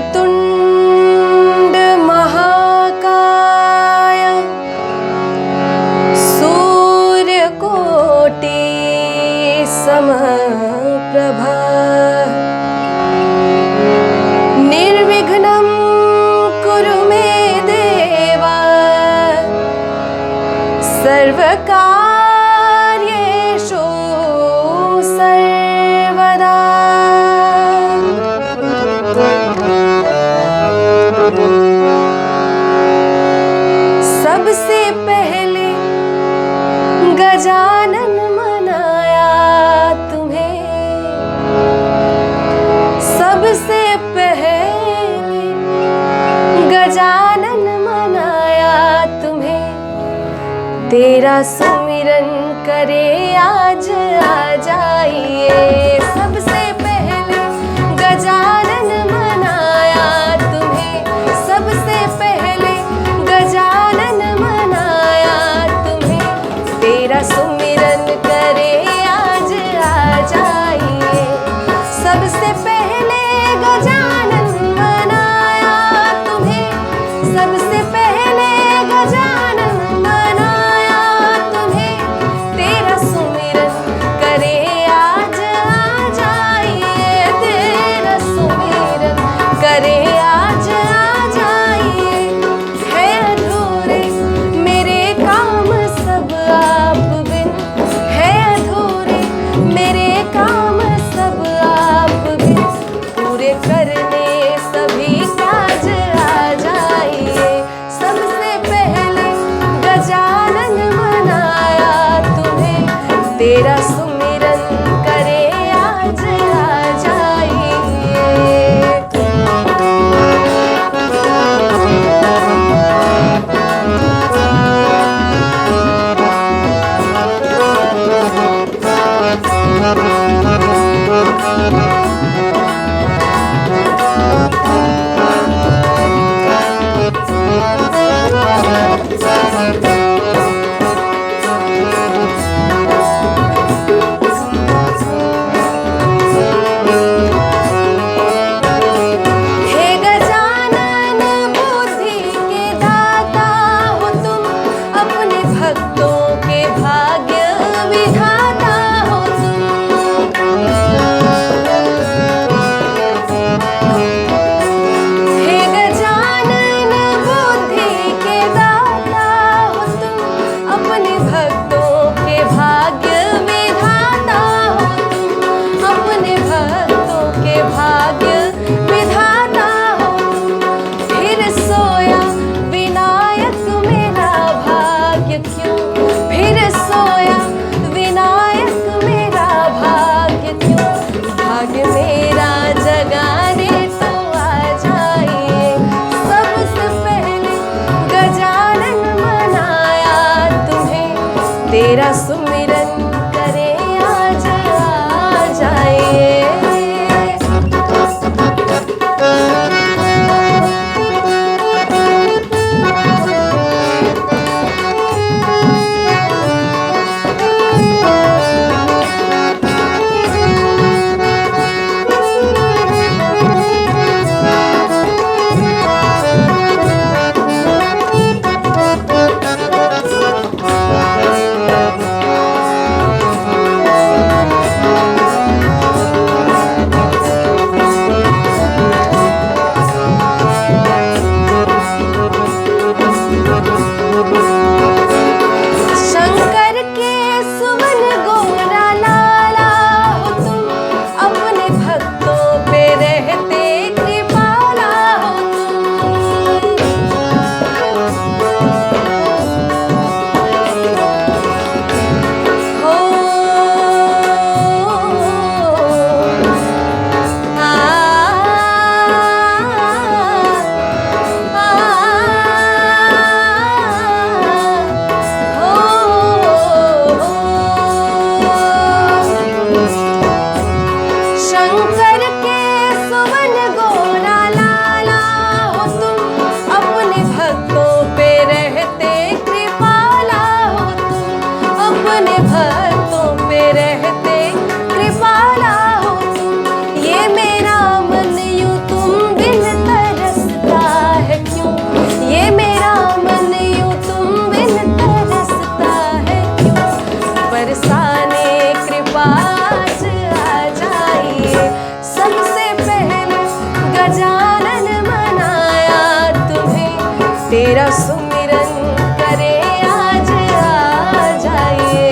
वक्रतुंड महाकाय सूर्यकोटि समप्रभा निर्विघ्नं कुरु मे देव सर्वकार्येषु सर्वदा। सबसे पहले गजानन मनाया तुम्हें, सबसे पहले गजानन मनाया तुम्हें। तेरा सुमिरन करे आज आ जाइए। सबसे पहले गजानन मनाया तुम्हें, सबसे पहले गजानन मनाया तुम्हें। तेरा सुमिरन करे आज आ जाइए। सबसे पहले गजानन मनाया तुम्हें, सबसे पहले गजानन मनाया तुम्हें। तेरा सुमिरन करे आज आ जाइए। तेरा सुमिरन करे आज आ जाइए। है अधूरे मेरे काम सब आप बिन, है अधूरे मेरे काम सब आप बिन। पूरे करने सभी काज आ जाइए। सबसे पहले गजानन मनाया तुम्हें। तेरा सुमिरन करे आज आ जाइए। हे गजानन बुद्धि के दाता हो तुम, अपने भक्तों के भाग्य विधाता हो तुम। हे गजानन बुद्धि के दाता हो तुम, अपने भक्तों के भाग्य विधाता हो तुम। अपने भक्तों के भाग्य विधाता हो तुम। फिर सोया विनायक मेरा भाग्य क्यों, फिर सोया विनायक मेरा भाग्य क्यों। भाग्य मेरा जगाने तो आ जाइए। सबसे पहले गजानन मनाया तुम्हें। तेरा सुमिरन करे आज आ जाइए। गजानन मनाया तुम्हें, तेरा सुमिरन करे आज आ जाइए।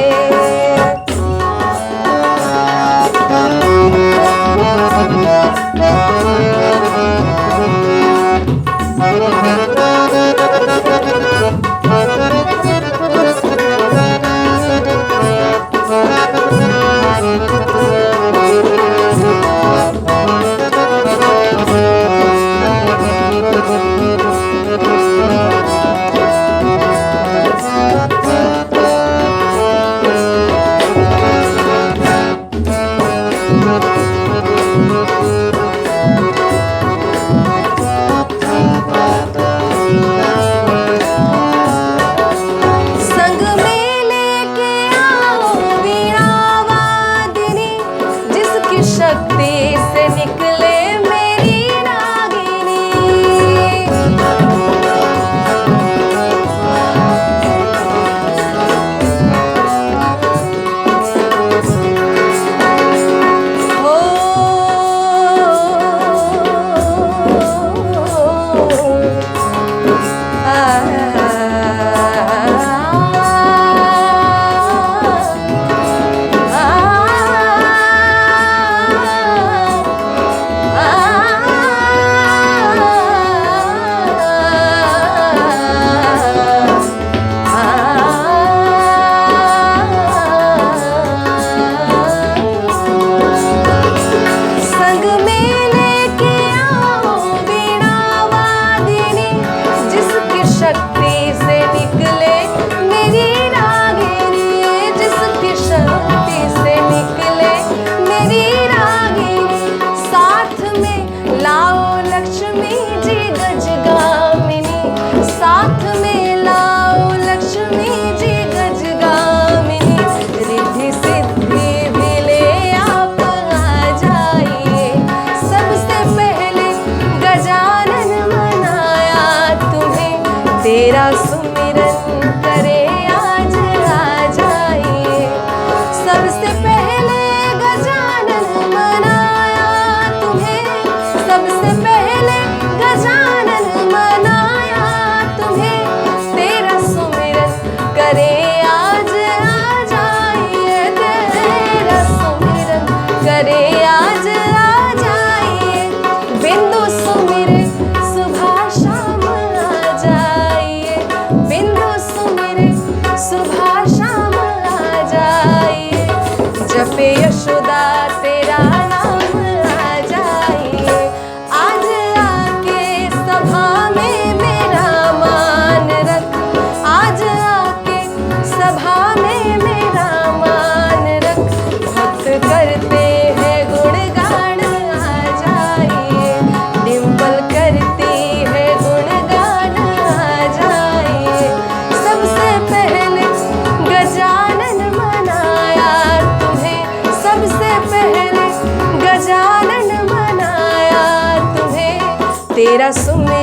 शक्ति से निकले मेरी रागिनी, हो तेरा सुमिरन करे आज आ जाइए। सबसे पहले गजानन मनाया तुम्हें, सबसे पहले गजानन मनाया तुम्हें, तेरा सुमिरन करे आज आ जाइए। तेरा सुमिरन करे आज आ जाइए। बिंदु सुमिरे सुबह शाम आ जाइए, बिंदु सुमिरे सुबह शाम आ जाइए। जपे यशोदा तेरा नाम आ जाइए। आज आके सभा में मेरा मान रख, आज आके सभा में मेरा मान रख। भक्त करते हैं गुणगान आ जाइए, डिंपल करती है गुणगान आ जाइए। सबसे पहले गजानन मनाया तुम्हें, सबसे पहले गजानन मनाया तुम्हें, तेरा सुमिरन